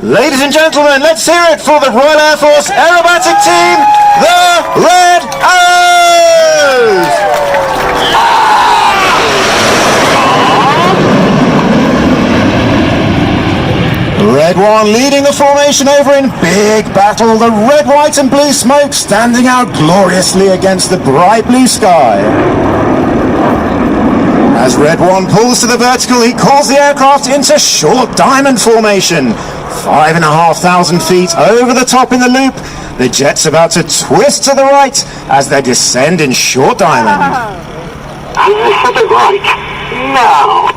Ladies and gentlemen, let's hear it for the Royal Air Force Aerobatic Team, the Red Arrows! Red 1 leading the formation over in big battle, the red, white and blue smoke standing out gloriously against the bright blue sky. As Red 1 pulls to the vertical, he calls the aircraft into short diamond formation. 5,500 feet over the top in the loop. The jet's about to twist to the right as they descend in short diamond. To the right, now.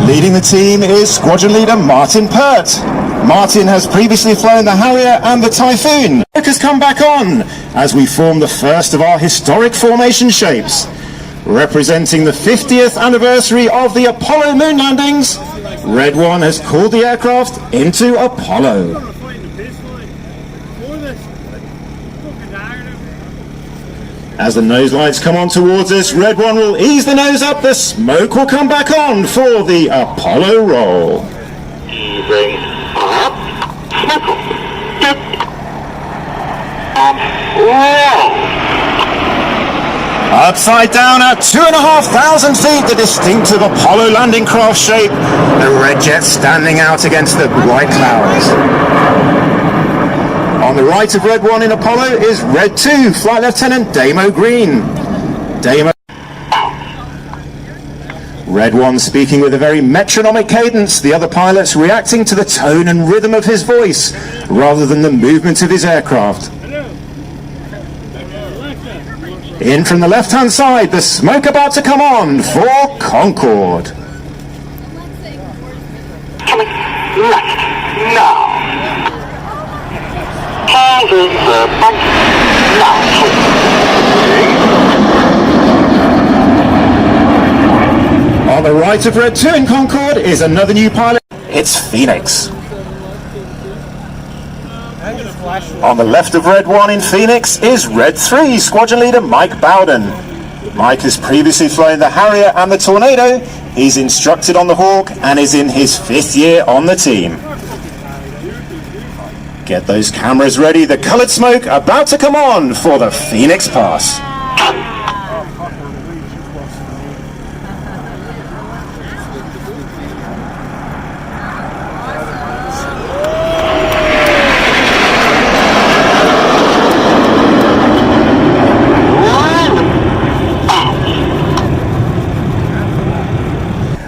Leading the team is Squadron Leader Martin Pert. Martin has previously flown the Harrier and the Typhoon. It has come back on as we form the first of our historic formation shapes. Representing the 50th anniversary of the Apollo moon landings, Red 1 has called the aircraft into Apollo. As the nose lights come on towards us, Red 1 will ease the nose up, the smoke will come back on for the Apollo roll. Easing up, sniffle, dip, roll. Upside down at 2,500 feet, the distinctive Apollo landing craft shape, the red jet standing out against the white clouds. On the right of Red 1 in Apollo is Red 2, Flight Lieutenant Damo Green. Red 1 speaking with a very metronomic cadence, the other pilots reacting to the tone and rhythm of his voice rather than the movement of his aircraft. In from the left-hand side, the smoke about to come on for Concorde. Coming left, now. Holding the bank, now. On the right of Red 2 in Concorde is another new pilot. It's Phoenix. On the left of Red 1 in Phoenix is Red 3, Squadron Leader Mike Bowden. Mike has previously flown the Harrier and the Tornado. He's instructed on the Hawk and is in his 5th year on the team. Get those cameras ready, the coloured smoke about to come on for the Phoenix Pass.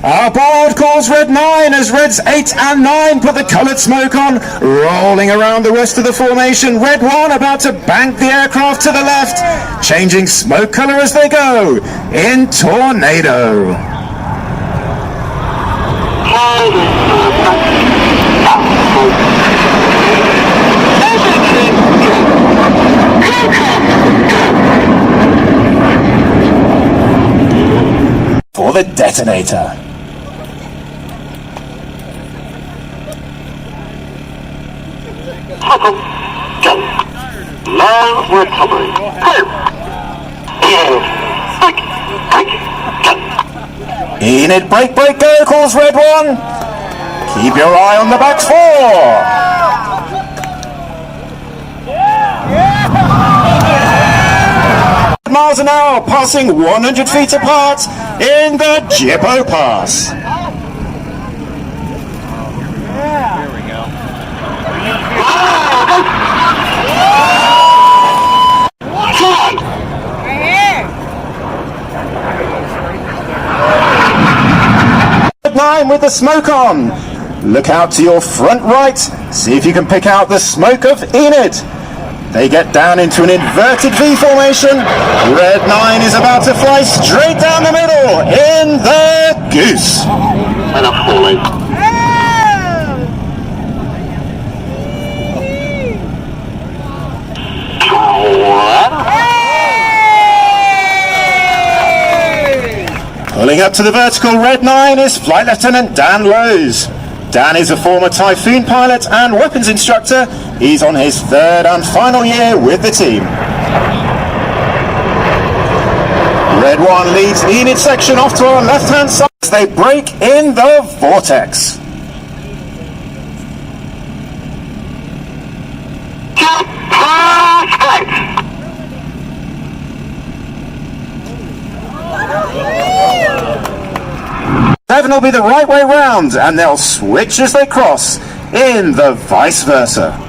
Our board calls Red 9 as Reds 8 and 9 put the coloured smoke on, rolling around the rest of the formation. Red 1 about to bank the aircraft to the left, changing smoke colour as they go in Tornado. For the detonator. Go. Now we're covering. Go. Enid, break, go, calls Red 1. Keep your eye on the back 4. Miles an hour, passing 100 feet apart in the Jippo Pass. Red 9 with the smoke on. Look out to your front right. See if you can pick out the smoke of Enid. They get down into an inverted V formation. Red 9 is about to fly straight down the middle in the Goose. And a falling. Pulling up to the vertical, Red 9 is Flight Lieutenant Dan Rose. Dan is a former Typhoon pilot and weapons instructor. He's on his 3rd and final year with the team. Red one leads the midsection off to our left-hand side as they break in the vortex. Perfect! 7 will be the right way round, and they'll switch as they cross in the vice versa.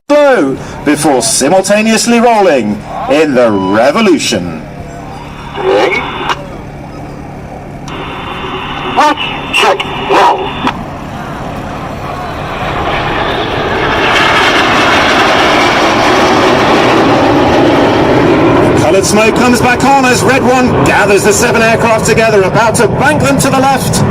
Slow before simultaneously rolling in the revolution. Let's check roll. Coloured smoke comes back on as Red One gathers the 7 aircraft together, about to bank them to the left.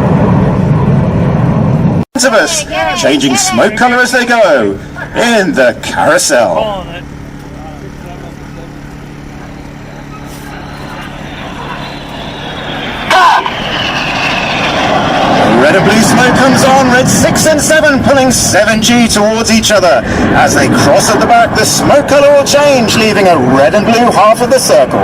Of us, changing smoke colour as they go in the carousel. Red and blue smoke comes on, red 6 and 7 pulling 7G towards each other. As they cross at the back, the smoke colour will change, leaving a red and blue half of the circle.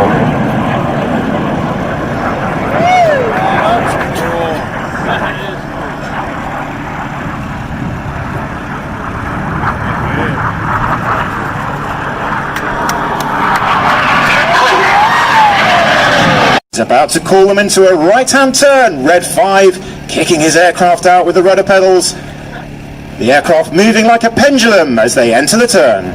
He's about to call them into a right-hand turn, red 5 kicking his aircraft out with the rudder pedals. The aircraft moving like a pendulum as they enter the turn.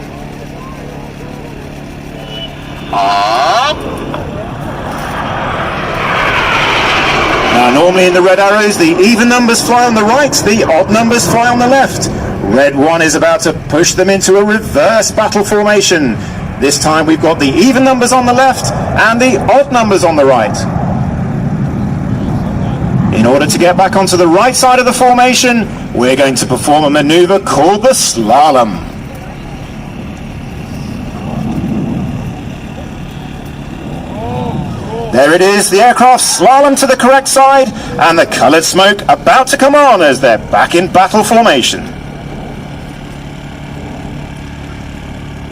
Now normally in the red arrows the even numbers fly on the right, the odd numbers fly on the left. Red 1 is about to push them into a reverse battle formation. This time we've got the even numbers on the left and the odd numbers on the right. In order to get back onto the right side of the formation, we're going to perform a maneuver called the slalom. There it is, the aircraft slalom to the correct side, and the coloured smoke about to come on as they're back in battle formation.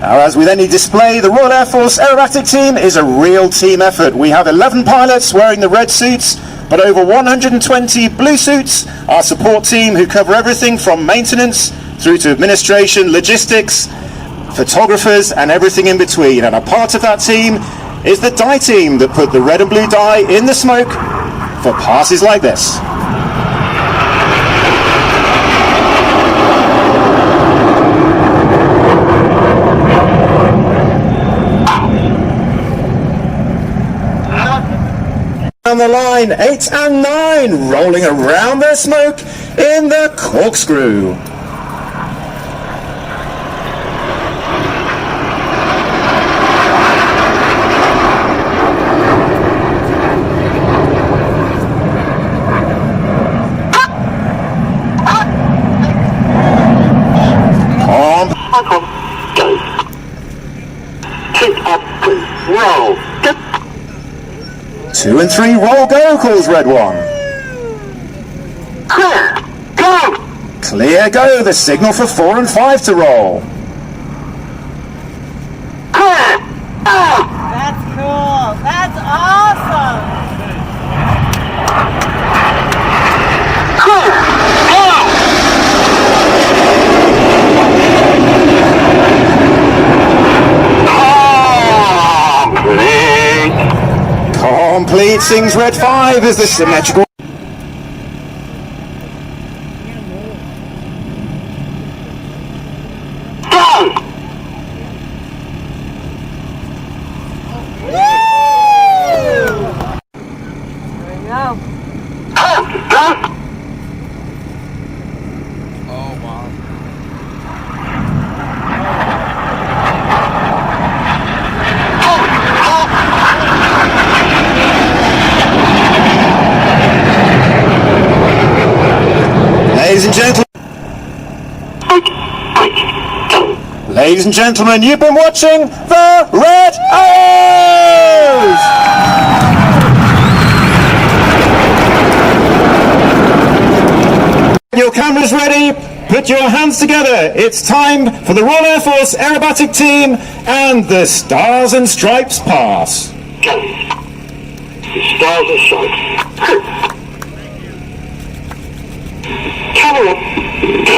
Now, as we then display, the Royal Air Force Aerobatic Team is a real team effort. We have 11 pilots wearing the red suits, but over 120 blue suits, our support team who cover everything from maintenance through to administration, logistics, photographers and everything in between. And a part of that team is the dye team that put the red and blue dye in the smoke for passes like this. On the line, 8 and 9 rolling around their smoke in the corkscrew. Go. Keep up, please. Roll. Go. 2 and 3 roll go, calls Red 1. Clear. Go. Clear go, the signal for 4 and 5 to roll. Clear. Go. That's cool. That's awesome. Clear. Go. Complete, sings Red 5 as the symmetrical. Go. There you go. Go. Oh, wow. Ladies and gentlemen. Ladies and gentlemen, you've been watching the Red Arrows! Your cameras ready? Put your hands together. It's time for the Royal Air Force Aerobatic Team and the Stars and Stripes pass. Go. Stars and stripes. Camera.